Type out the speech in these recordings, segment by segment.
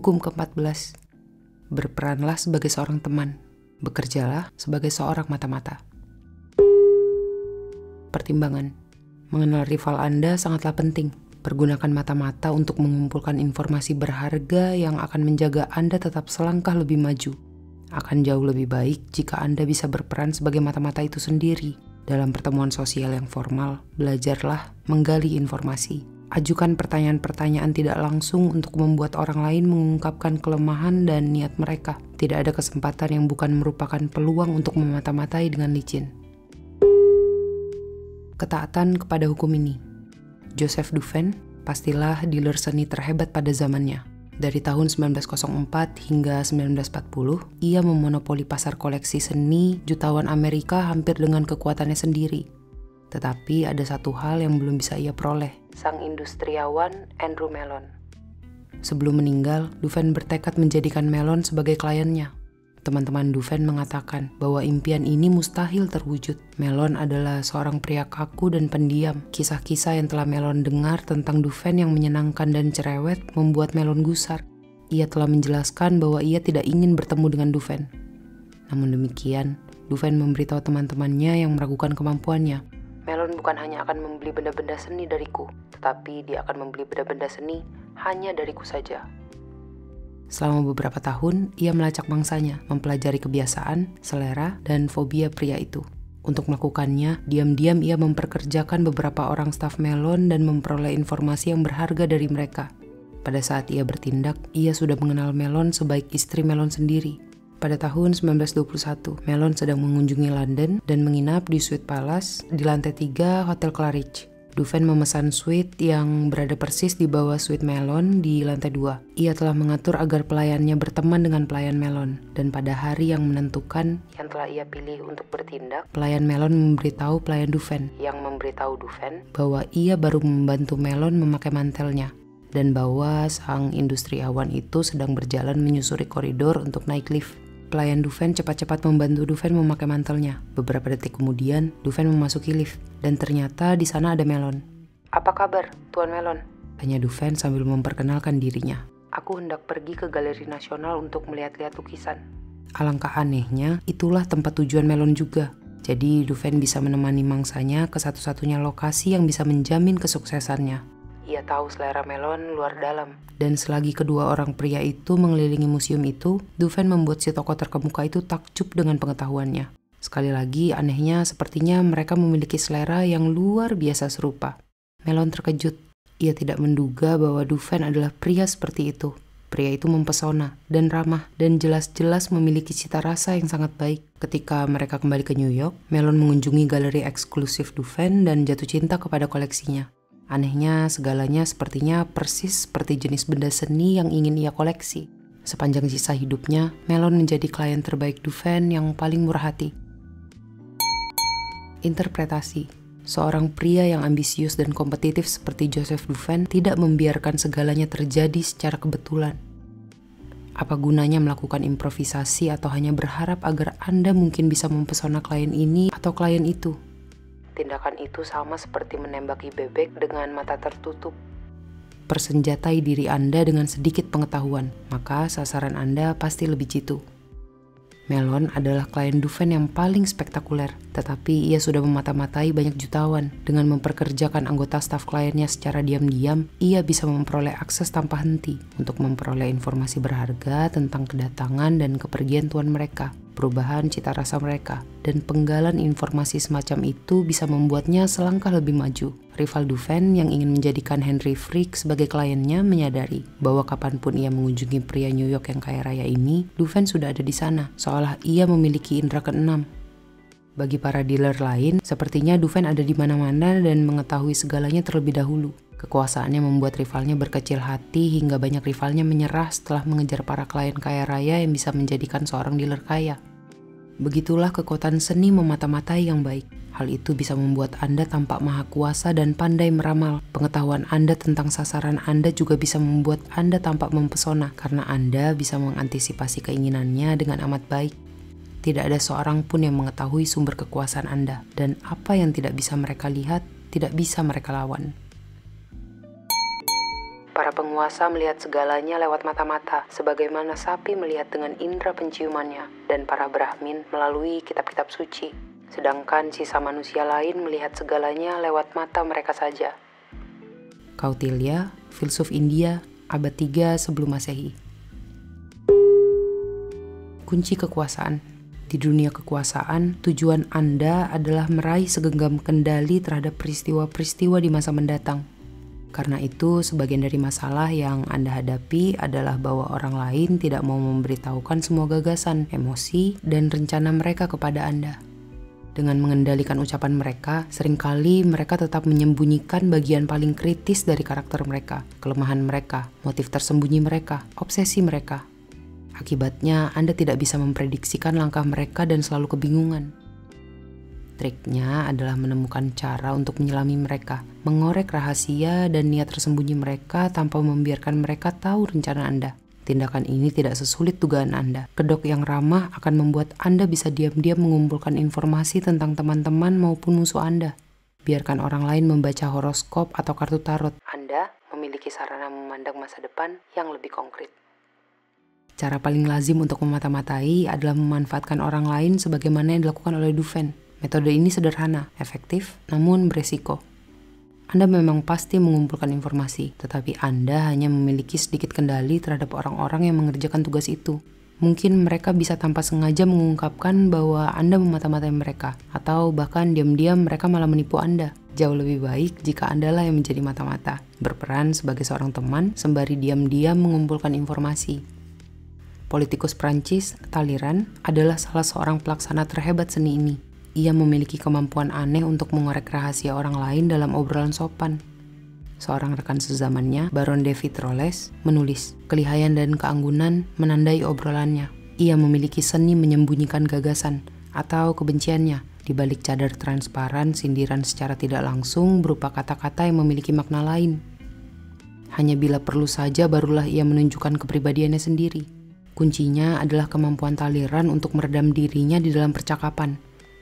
Hukum ke-14. Berperanlah sebagai seorang teman. Bekerjalah sebagai seorang mata-mata. Pertimbangan. Mengenal rival Anda sangatlah penting. Pergunakan mata-mata untuk mengumpulkan informasi berharga yang akan menjaga Anda tetap selangkah lebih maju. Akan jauh lebih baik jika Anda bisa berperan sebagai mata-mata itu sendiri. Dalam pertemuan sosial yang formal, belajarlah menggali informasi. Ajukan pertanyaan-pertanyaan tidak langsung untuk membuat orang lain mengungkapkan kelemahan dan niat mereka. Tidak ada kesempatan yang bukan merupakan peluang untuk memata-matai dengan licin. Ketaatan kepada hukum ini. Joseph Duven pastilah dealer seni terhebat pada zamannya. Dari tahun 1904 hingga 1940, ia memonopoli pasar koleksi seni jutawan Amerika hampir dengan kekuatannya sendiri. Tetapi ada satu hal yang belum bisa ia peroleh, sang industriawan Andrew Mellon. Sebelum meninggal, Duven bertekad menjadikan Mellon sebagai kliennya. Teman-teman Duven mengatakan bahwa impian ini mustahil terwujud. Mellon adalah seorang pria kaku dan pendiam. Kisah-kisah yang telah Mellon dengar tentang Duven yang menyenangkan dan cerewet membuat Mellon gusar. Ia telah menjelaskan bahwa ia tidak ingin bertemu dengan Duven. Namun demikian, Duven memberitahu teman-temannya yang meragukan kemampuannya. Mellon bukan hanya akan membeli benda-benda seni dariku, tetapi dia akan membeli benda-benda seni hanya dariku saja. Selama beberapa tahun, ia melacak mangsanya, mempelajari kebiasaan, selera, dan fobia pria itu. Untuk melakukannya, diam-diam ia memperkerjakan beberapa orang staf Mellon dan memperoleh informasi yang berharga dari mereka. Pada saat ia bertindak, ia sudah mengenal Mellon sebaik istri Mellon sendiri. Pada tahun 1921, Mellon sedang mengunjungi London dan menginap di Suite Palace di lantai 3 Hotel Claridge. Duven memesan suite yang berada persis di bawah suite Mellon di lantai 2. Ia telah mengatur agar pelayannya berteman dengan pelayan Mellon. Dan pada hari yang menentukan yang telah ia pilih untuk bertindak, pelayan Mellon memberitahu pelayan Duven yang memberitahu Duven bahwa ia baru membantu Mellon memakai mantelnya dan bahwa sang industriawan itu sedang berjalan menyusuri koridor untuk naik lift. Pelayan Duven cepat-cepat membantu Duven memakai mantelnya. Beberapa detik kemudian, Duven memasuki lift dan ternyata di sana ada Mellon. "Apa kabar, Tuan Mellon?" tanya Duven sambil memperkenalkan dirinya. "Aku hendak pergi ke Galeri Nasional untuk melihat-lihat lukisan." Alangkah anehnya, itulah tempat tujuan Mellon juga. Jadi Duven bisa menemani mangsanya ke satu-satunya lokasi yang bisa menjamin kesuksesannya. Ia tahu selera Mellon luar dalam. Dan selagi kedua orang pria itu mengelilingi museum itu, Duven membuat si tokoh terkemuka itu takjub dengan pengetahuannya. Sekali lagi, anehnya sepertinya mereka memiliki selera yang luar biasa serupa. Mellon terkejut. Ia tidak menduga bahwa Duven adalah pria seperti itu. Pria itu mempesona dan ramah dan jelas-jelas memiliki cita rasa yang sangat baik. Ketika mereka kembali ke New York, Mellon mengunjungi galeri eksklusif Duven dan jatuh cinta kepada koleksinya. Anehnya, segalanya sepertinya persis seperti jenis benda seni yang ingin ia koleksi. Sepanjang sisa hidupnya, Mellon menjadi klien terbaik Duven yang paling murah hati. Interpretasi. Seorang pria yang ambisius dan kompetitif seperti Joseph Duven tidak membiarkan segalanya terjadi secara kebetulan. Apa gunanya melakukan improvisasi atau hanya berharap agar Anda mungkin bisa mempesona klien ini atau klien itu? Tindakan itu sama seperti menembaki bebek dengan mata tertutup. Persenjatai diri Anda dengan sedikit pengetahuan, maka sasaran Anda pasti lebih jitu. Mellon adalah klien Duven yang paling spektakuler, tetapi ia sudah memata-matai banyak jutawan. Dengan memperkerjakan anggota staf kliennya secara diam-diam, ia bisa memperoleh akses tanpa henti untuk memperoleh informasi berharga tentang kedatangan dan kepergian tuan mereka, perubahan cita rasa mereka, dan penggalan informasi semacam itu bisa membuatnya selangkah lebih maju. Rival Duven yang ingin menjadikan Henry Frick sebagai kliennya menyadari bahwa kapanpun ia mengunjungi pria New York yang kaya raya ini, Duven sudah ada di sana, seolah ia memiliki indera keenam. Bagi para dealer lain, sepertinya Duven ada di mana-mana dan mengetahui segalanya terlebih dahulu. Kekuasaannya membuat rivalnya berkecil hati hingga banyak rivalnya menyerah setelah mengejar para klien kaya raya yang bisa menjadikan seorang dealer kaya. Begitulah kekuatan seni memata-matai yang baik. Hal itu bisa membuat Anda tampak maha kuasa dan pandai meramal. Pengetahuan Anda tentang sasaran Anda juga bisa membuat Anda tampak mempesona karena Anda bisa mengantisipasi keinginannya dengan amat baik. Tidak ada seorang pun yang mengetahui sumber kekuasaan Anda, dan apa yang tidak bisa mereka lihat, tidak bisa mereka lawan. Para penguasa melihat segalanya lewat mata-mata, sebagaimana sapi melihat dengan indera penciumannya, dan para Brahmin melalui kitab-kitab suci. Sedangkan sisa manusia lain melihat segalanya lewat mata mereka saja. Kautilya, filsuf India, abad 3 sebelum Masehi. Kunci kekuasaan. Di dunia kekuasaan, tujuan Anda adalah meraih segenggam kendali terhadap peristiwa-peristiwa di masa mendatang. Karena itu, sebagian dari masalah yang Anda hadapi adalah bahwa orang lain tidak mau memberitahukan semua gagasan, emosi, dan rencana mereka kepada Anda. Dengan mengendalikan ucapan mereka, seringkali mereka tetap menyembunyikan bagian paling kritis dari karakter mereka, kelemahan mereka, motif tersembunyi mereka, obsesi mereka. Akibatnya, Anda tidak bisa memprediksikan langkah mereka dan selalu kebingungan. Triknya adalah menemukan cara untuk menyelami mereka, mengorek rahasia dan niat tersembunyi mereka tanpa membiarkan mereka tahu rencana Anda. Tindakan ini tidak sesulit dugaan Anda. Kedok yang ramah akan membuat Anda bisa diam-diam mengumpulkan informasi tentang teman-teman maupun musuh Anda. Biarkan orang lain membaca horoskop atau kartu tarot. Anda memiliki sarana memandang masa depan yang lebih konkret. Cara paling lazim untuk memata-matai adalah memanfaatkan orang lain sebagaimana yang dilakukan oleh Dufin. Metode ini sederhana, efektif, namun beresiko. Anda memang pasti mengumpulkan informasi, tetapi Anda hanya memiliki sedikit kendali terhadap orang-orang yang mengerjakan tugas itu. Mungkin mereka bisa tanpa sengaja mengungkapkan bahwa Anda memata-matai mereka, atau bahkan diam-diam mereka malah menipu Anda. Jauh lebih baik jika Anda lah yang menjadi mata-mata, berperan sebagai seorang teman sembari diam-diam mengumpulkan informasi. Politikus Prancis, Talleyrand, adalah salah seorang pelaksana terhebat seni ini. Ia memiliki kemampuan aneh untuk mengorek rahasia orang lain dalam obrolan sopan. Seorang rekan sezamannya, Baron de Vitrolles, menulis, kelihayan dan keanggunan menandai obrolannya. Ia memiliki seni menyembunyikan gagasan atau kebenciannya di balik cadar transparan sindiran secara tidak langsung berupa kata-kata yang memiliki makna lain. Hanya bila perlu saja barulah ia menunjukkan kepribadiannya sendiri. Kuncinya adalah kemampuan Talleyrand untuk meredam dirinya di dalam percakapan,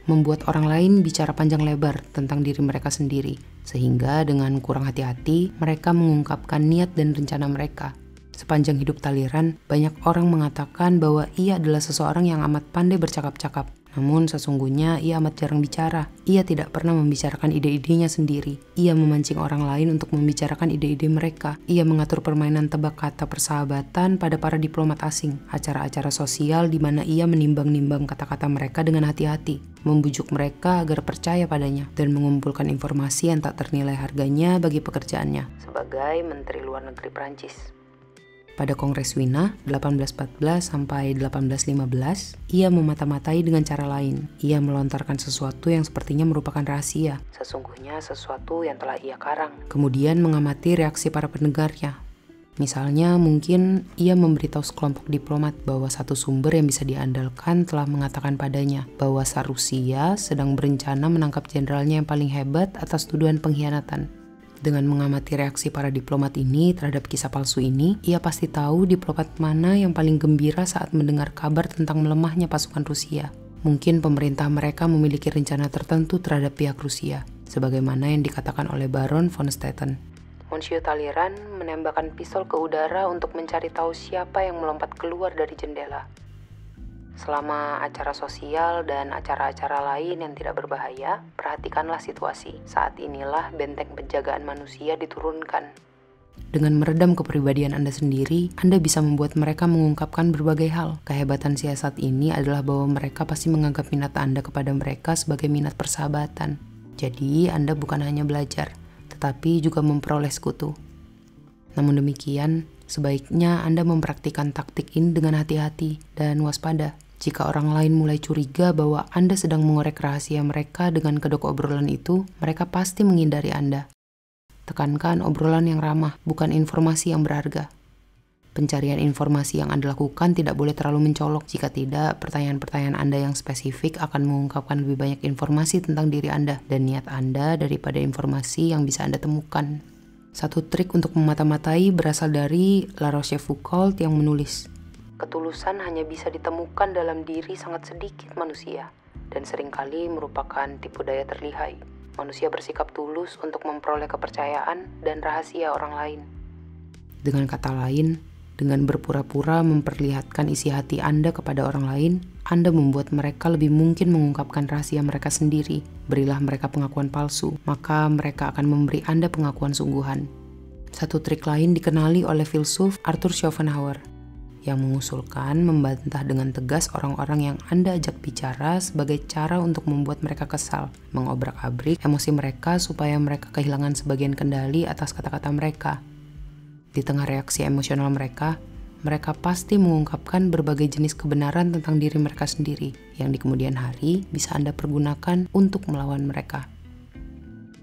membuat orang lain bicara panjang lebar tentang diri mereka sendiri, sehingga dengan kurang hati-hati mereka mengungkapkan niat dan rencana mereka. Sepanjang hidup Talleyrand, banyak orang mengatakan bahwa ia adalah seseorang yang amat pandai bercakap-cakap. Namun sesungguhnya ia amat jarang bicara. Ia tidak pernah membicarakan ide-idenya sendiri. Ia memancing orang lain untuk membicarakan ide-ide mereka. Ia mengatur permainan tebak kata persahabatan pada para diplomat asing. Acara-acara sosial di mana ia menimbang-nimbang kata-kata mereka dengan hati-hati, membujuk mereka agar percaya padanya, dan mengumpulkan informasi yang tak ternilai harganya bagi pekerjaannya sebagai Menteri Luar Negeri Prancis. Pada Kongres Wina 1814 sampai 1815, ia memata-matai dengan cara lain. Ia melontarkan sesuatu yang sepertinya merupakan rahasia, sesungguhnya sesuatu yang telah ia karang. Kemudian mengamati reaksi para pendengarnya. Misalnya, mungkin ia memberitahu sekelompok diplomat bahwa satu sumber yang bisa diandalkan telah mengatakan padanya bahwa Tsar Rusia sedang berencana menangkap jenderalnya yang paling hebat atas tuduhan pengkhianatan. Dengan mengamati reaksi para diplomat ini terhadap kisah palsu ini, ia pasti tahu diplomat mana yang paling gembira saat mendengar kabar tentang melemahnya pasukan Rusia. Mungkin pemerintah mereka memiliki rencana tertentu terhadap pihak Rusia, sebagaimana yang dikatakan oleh Baron von Stetten. Monsieur Talleyrand menembakkan pistol ke udara untuk mencari tahu siapa yang melompat keluar dari jendela. Selama acara sosial dan acara-acara lain yang tidak berbahaya, perhatikanlah situasi. Saat inilah benteng penjagaan manusia diturunkan. Dengan meredam kepribadian Anda sendiri, Anda bisa membuat mereka mengungkapkan berbagai hal. Kehebatan siasat ini adalah bahwa mereka pasti menganggap minat Anda kepada mereka sebagai minat persahabatan. Jadi, Anda bukan hanya belajar, tetapi juga memperoleh sekutu. Namun demikian, sebaiknya Anda mempraktikkan taktik ini dengan hati-hati dan waspada. Jika orang lain mulai curiga bahwa Anda sedang mengorek rahasia mereka dengan kedok obrolan itu, mereka pasti menghindari Anda. Tekankan obrolan yang ramah, bukan informasi yang berharga. Pencarian informasi yang Anda lakukan tidak boleh terlalu mencolok. Jika tidak, pertanyaan-pertanyaan Anda yang spesifik akan mengungkapkan lebih banyak informasi tentang diri Anda dan niat Anda daripada informasi yang bisa Anda temukan. Satu trik untuk memata-matai berasal dari La Rochefoucauld yang menulis, ketulusan hanya bisa ditemukan dalam diri sangat sedikit manusia, dan seringkali merupakan tipu daya terlihai. Manusia bersikap tulus untuk memperoleh kepercayaan dan rahasia orang lain. Dengan kata lain, dengan berpura-pura memperlihatkan isi hati Anda kepada orang lain, Anda membuat mereka lebih mungkin mengungkapkan rahasia mereka sendiri. Berilah mereka pengakuan palsu, maka mereka akan memberi Anda pengakuan sungguhan. Satu trik lain dikenali oleh filsuf Arthur Schopenhauer, yang mengusulkan membantah dengan tegas orang-orang yang Anda ajak bicara sebagai cara untuk membuat mereka kesal, mengobrak-abrik emosi mereka supaya mereka kehilangan sebagian kendali atas kata-kata mereka. Di tengah reaksi emosional mereka pasti mengungkapkan berbagai jenis kebenaran tentang diri mereka sendiri yang di kemudian hari bisa Anda pergunakan untuk melawan mereka.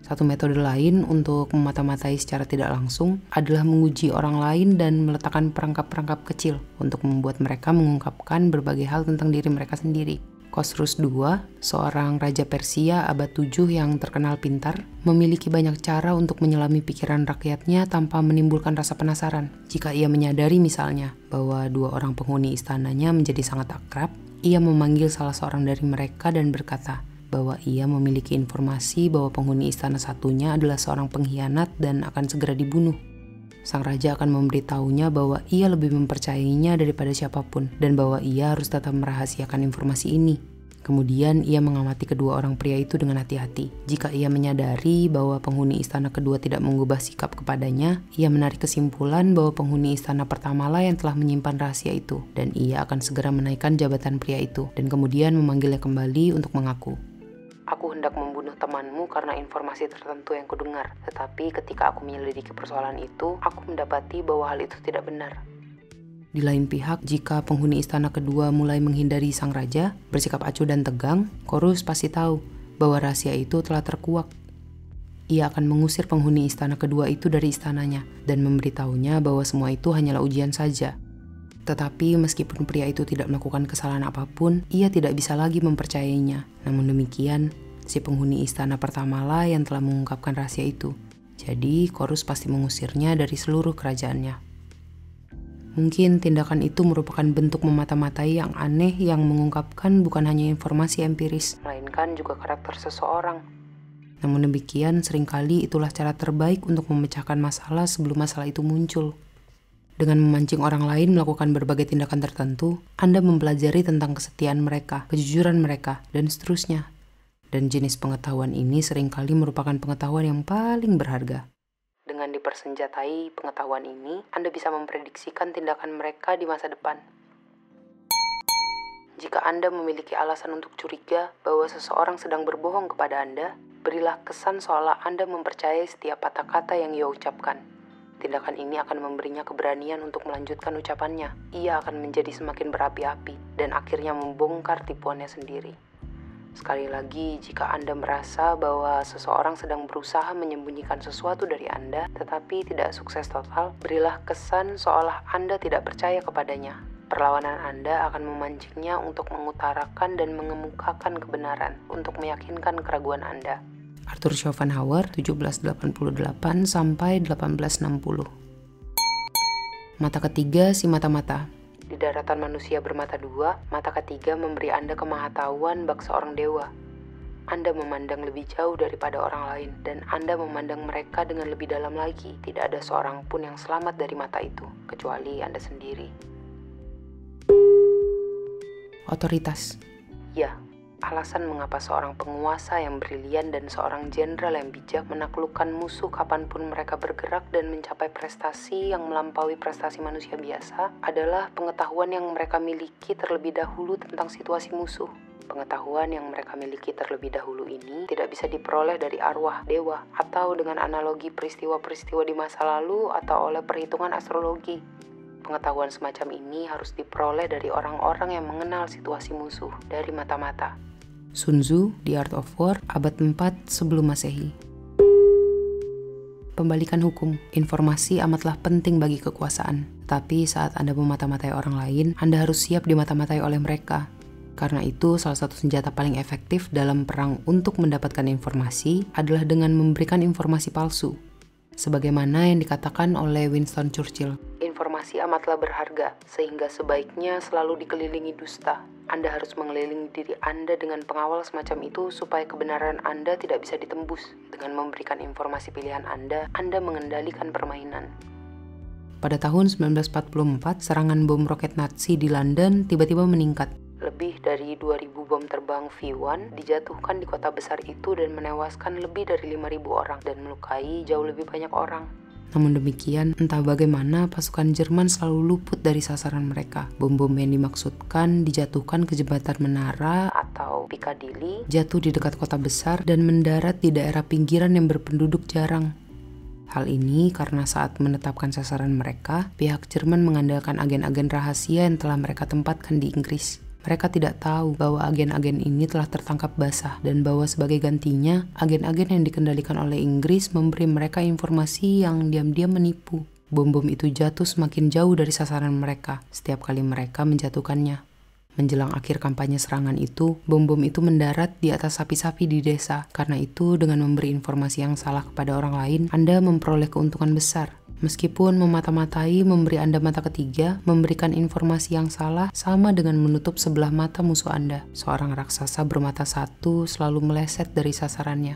Satu metode lain untuk memata-matai secara tidak langsung adalah menguji orang lain dan meletakkan perangkap-perangkap kecil untuk membuat mereka mengungkapkan berbagai hal tentang diri mereka sendiri. Khosrus II, seorang raja Persia abad 7 yang terkenal pintar, memiliki banyak cara untuk menyelami pikiran rakyatnya tanpa menimbulkan rasa penasaran. Jika ia menyadari misalnya bahwa dua orang penghuni istananya menjadi sangat akrab, ia memanggil salah seorang dari mereka dan berkata bahwa ia memiliki informasi bahwa penghuni istana satunya adalah seorang pengkhianat dan akan segera dibunuh. Sang raja akan memberitahunya bahwa ia lebih mempercayainya daripada siapapun dan bahwa ia harus tetap merahasiakan informasi ini. Kemudian ia mengamati kedua orang pria itu dengan hati-hati. Jika ia menyadari bahwa penghuni istana kedua tidak mengubah sikap kepadanya, ia menarik kesimpulan bahwa penghuni istana pertamalah yang telah menyimpan rahasia itu dan ia akan segera menaikkan jabatan pria itu dan kemudian memanggilnya kembali untuk mengaku. Aku hendak membunuh temanmu karena informasi tertentu yang kudengar, tetapi ketika aku menyelidiki persoalan itu, aku mendapati bahwa hal itu tidak benar. Di lain pihak, jika penghuni istana kedua mulai menghindari sang raja, bersikap acuh dan tegang, Khosrus pasti tahu bahwa rahasia itu telah terkuak. Ia akan mengusir penghuni istana kedua itu dari istananya dan memberitahunya bahwa semua itu hanyalah ujian saja. Tetapi meskipun pria itu tidak melakukan kesalahan apapun, ia tidak bisa lagi mempercayainya. Namun demikian, si penghuni istana pertamalah yang telah mengungkapkan rahasia itu. Jadi, Khosrus pasti mengusirnya dari seluruh kerajaannya. Mungkin tindakan itu merupakan bentuk memata-matai yang aneh yang mengungkapkan bukan hanya informasi empiris, melainkan juga karakter seseorang. Namun demikian, seringkali itulah cara terbaik untuk memecahkan masalah sebelum masalah itu muncul. Dengan memancing orang lain melakukan berbagai tindakan tertentu, Anda mempelajari tentang kesetiaan mereka, kejujuran mereka, dan seterusnya. Dan jenis pengetahuan ini seringkali merupakan pengetahuan yang paling berharga. Dengan dipersenjatai pengetahuan ini, Anda bisa memprediksikan tindakan mereka di masa depan. Jika Anda memiliki alasan untuk curiga bahwa seseorang sedang berbohong kepada Anda, berilah kesan seolah Anda mempercayai setiap patah kata yang ia ucapkan. Tindakan ini akan memberinya keberanian untuk melanjutkan ucapannya. Ia akan menjadi semakin berapi-api dan akhirnya membongkar tipuannya sendiri. Sekali lagi, jika Anda merasa bahwa seseorang sedang berusaha menyembunyikan sesuatu dari Anda, tetapi tidak sukses total, berilah kesan seolah Anda tidak percaya kepadanya. Perlawanan Anda akan memancingnya untuk mengutarakan dan mengemukakan kebenaran, untuk meyakinkan keraguan Anda. Arthur Schopenhauer, 1788 sampai 1860. Mata ketiga si mata-mata. Di daratan manusia bermata dua, mata ketiga memberi Anda kemahatauan bak seorang dewa. Anda memandang lebih jauh daripada orang lain, dan Anda memandang mereka dengan lebih dalam lagi. Tidak ada seorang pun yang selamat dari mata itu, kecuali Anda sendiri. Otoritas. Ya, alasan mengapa seorang penguasa yang brilian dan seorang jenderal yang bijak menaklukkan musuh kapanpun mereka bergerak dan mencapai prestasi yang melampaui prestasi manusia biasa adalah pengetahuan yang mereka miliki terlebih dahulu tentang situasi musuh. Pengetahuan yang mereka miliki terlebih dahulu ini tidak bisa diperoleh dari arwah, dewa, atau dengan analogi peristiwa-peristiwa di masa lalu atau oleh perhitungan astrologi. Pengetahuan semacam ini harus diperoleh dari orang-orang yang mengenal situasi musuh dari mata-mata. Sun Tzu, The Art of War, abad 4 sebelum Masehi. Pembalikan hukum. Informasi amatlah penting bagi kekuasaan. Tapi saat Anda memata-matai orang lain, Anda harus siap dimata-matai oleh mereka. Karena itu, salah satu senjata paling efektif dalam perang untuk mendapatkan informasi adalah dengan memberikan informasi palsu. Sebagaimana yang dikatakan oleh Winston Churchill, informasi amatlah berharga, sehingga sebaiknya selalu dikelilingi dusta. Anda harus mengelilingi diri Anda dengan pengawal semacam itu supaya kebenaran Anda tidak bisa ditembus. Dengan memberikan informasi pilihan Anda mengendalikan permainan. Pada tahun 1944, serangan bom roket Nazi di London tiba-tiba meningkat. Lebih dari 2.000 bom terbang V1 dijatuhkan di kota besar itu dan menewaskan lebih dari 5.000 orang dan melukai jauh lebih banyak orang. Namun demikian, entah bagaimana pasukan Jerman selalu luput dari sasaran mereka. Bom-bom yang dimaksudkan dijatuhkan ke jembatan menara atau Piccadilly, jatuh di dekat kota besar dan mendarat di daerah pinggiran yang berpenduduk jarang. Hal ini karena saat menetapkan sasaran mereka, pihak Jerman mengandalkan agen-agen rahasia yang telah mereka tempatkan di Inggris. Mereka tidak tahu bahwa agen-agen ini telah tertangkap basah dan bahwa sebagai gantinya, agen-agen yang dikendalikan oleh Inggris memberi mereka informasi yang diam-diam menipu. Bom-bom itu jatuh semakin jauh dari sasaran mereka setiap kali mereka menjatuhkannya. Menjelang akhir kampanye serangan itu, bom-bom itu mendarat di atas sapi-sapi di desa. Karena itu, dengan memberi informasi yang salah kepada orang lain, Anda memperoleh keuntungan besar. Meskipun memata-matai memberi Anda mata ketiga, memberikan informasi yang salah sama dengan menutup sebelah mata musuh Anda. Seorang raksasa bermata satu selalu meleset dari sasarannya.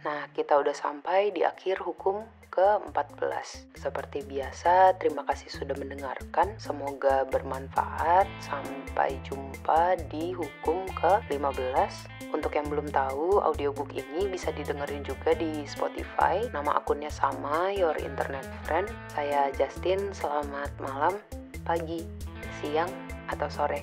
Nah, kita udah sampai di akhir hukum ke-14. Seperti biasa, terima kasih sudah mendengarkan. Semoga bermanfaat. Sampai jumpa di hukum ke-15. Untuk yang belum tahu, audiobook ini bisa didengerin juga di Spotify. Nama akunnya sama, Your Internet Friend. Saya Justin, selamat malam, pagi, siang, atau sore.